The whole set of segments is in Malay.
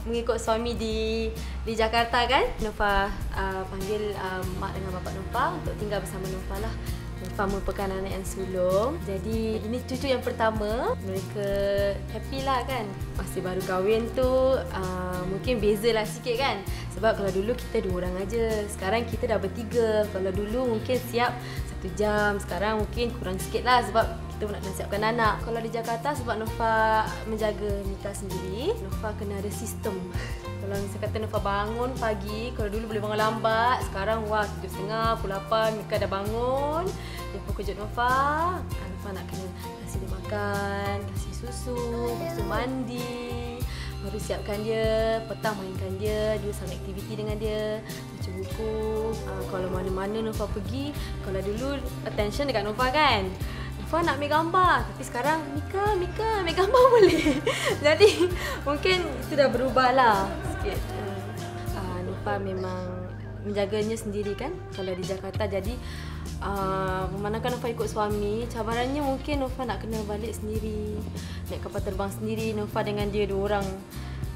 mengikut suami di Jakarta kan. Nova panggil mak dengan bapak Nova untuk tinggal bersama Nova lah. Nova merupakan anak yang sulung. Jadi ini cucu yang pertama. Mereka happy lah kan. Masih baru kahwin tu mungkin beza lah sikit kan. Sebab kalau dulu kita 2 orang aja. Sekarang kita dah bertiga. Kalau dulu mungkin siap 1 jam. Sekarang mungkin kurang sikit lah sebab kita nak siapkan anak. Kalau di Jakarta sebab Nova menjaga Mika sendiri, Nova kena ada sistem. Kalau misalnya kata Nova bangun pagi, kalau dulu boleh bangun lambat, sekarang wah 7.30, pukul 8 Mika dah bangun. Dia pun kejut Nova. Nova nak kena kasih dia makan, kasih susu, lepas tu mandi, baru siapkan dia, petang mainkan dia, do some aktiviti dengan dia, baca buku. Kalau mana-mana Nova pergi, kalau dulu attention dekat Nova kan, Nova nak ambil gambar, tapi sekarang Mika ambil gambar boleh. Jadi mungkin itu dah berubah lah sikit. Nova memang menjaganya sendiri kan kalau di Jakarta. Jadi memandangkan Nova ikut suami, cabarannya mungkin Nova nak kena balik sendiri, naik kapal terbang sendiri. Nova dengan dia 2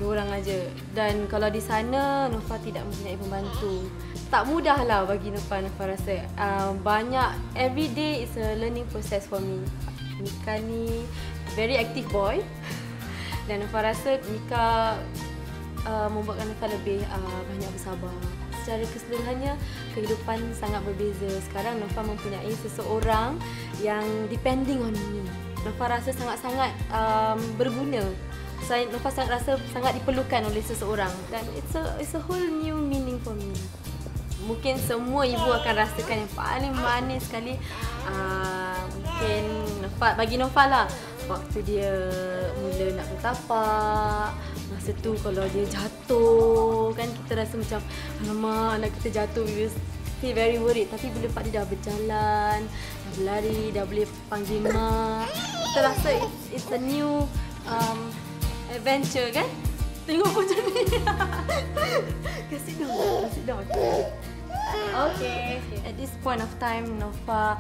orang aja. Dan kalau di sana Nova tidak mempunyai pembantu. Tak mudah lah bagi Nova rasa. Banyak, every day is a learning process for me. Mika ni very active boy. Dan Nova rasa Mika membuatkan Nova lebih banyak bersabar. Secara keseluruhannya, kehidupan sangat berbeza. Sekarang Nova mempunyai seseorang yang depending on me. Nova rasa sangat-sangat berguna. Nova sangat rasa sangat diperlukan oleh seseorang. Dan it's a whole new meaning for me. Mungkin semua ibu akan rasakan yang paling manis sekali. Mungkin bagi Nova lah, waktu dia mula nak bertapak. Masa tu kalau dia jatuh kan, kita rasa macam alamak, anak kita jatuh, we feel very worried. Tapi bila Pak dia dah berjalan, dah berlari, dah boleh panggil mak, kita rasa it's a new adventure kan. Tengok macam ni. Sit down. Okay. At this point of time, Nova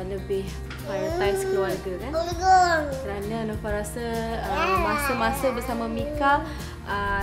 lebih prioritize keluarga kan. Kerana Nova rasa masa-masa bersama Mika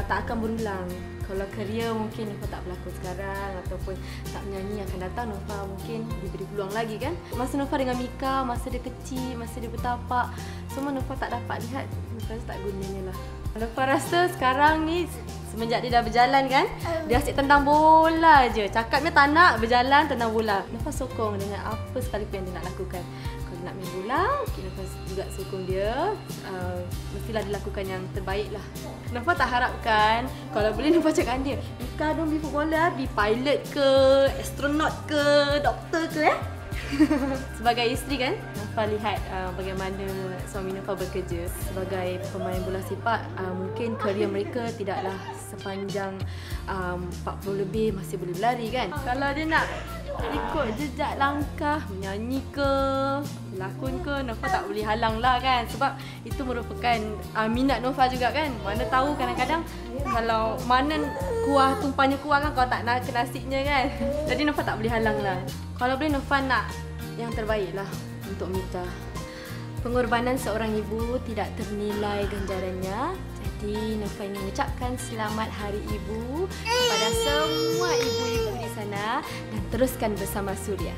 tak akan berulang. Kalau kerja mungkin Nova tak berlakon sekarang ataupun tak menyanyi akan datang, Nova mungkin diberi peluang lagi kan. Masa Nova dengan Mika, masa dia kecil, masa dia bertapak, semua Nova tak dapat lihat. Nova rasa tak gunanya lah. Nova rasa sekarang ni semenjak dia dah berjalan kan, dia asyik tendang bola je. Cakapnya tak nak berjalan, tendang bola. Nova sokong dengan apa sekalipun yang dia nak lakukan. Kalau nak main bola, Nova juga sokong dia. Mestilah dia lakukan yang terbaik lah. Nova tak harapkan, kalau boleh Nova cakap dia, Mika don't be footballer, be pilot ke, astronaut ke, doktor ke Sebagai isteri kan, Nova lihat bagaimana suami Nova bekerja. Sebagai pemain bola sepak, mungkin kerjaya mereka tidaklah sepanjang 40 lebih masih boleh berlari kan. Kalau dia nak ikut jejak langkah, menyanyi ke, berlakon ke, Nova tak boleh halang lah kan. Sebab itu merupakan minat Nova juga kan. Mana tahu kadang-kadang kalau mana tumpahnya kuah kan, kalau tak nak ke nasinya kan. Jadi Nova tak boleh halang lah. Kalau boleh Nova nak yang terbaik lah untuk Mika. Pengorbanan seorang ibu tidak ternilai ganjarannya. Jadi Nova ingin mengucapkan selamat Hari Ibu kepada semua ibu-ibu di sana dan teruskan bersama Suria.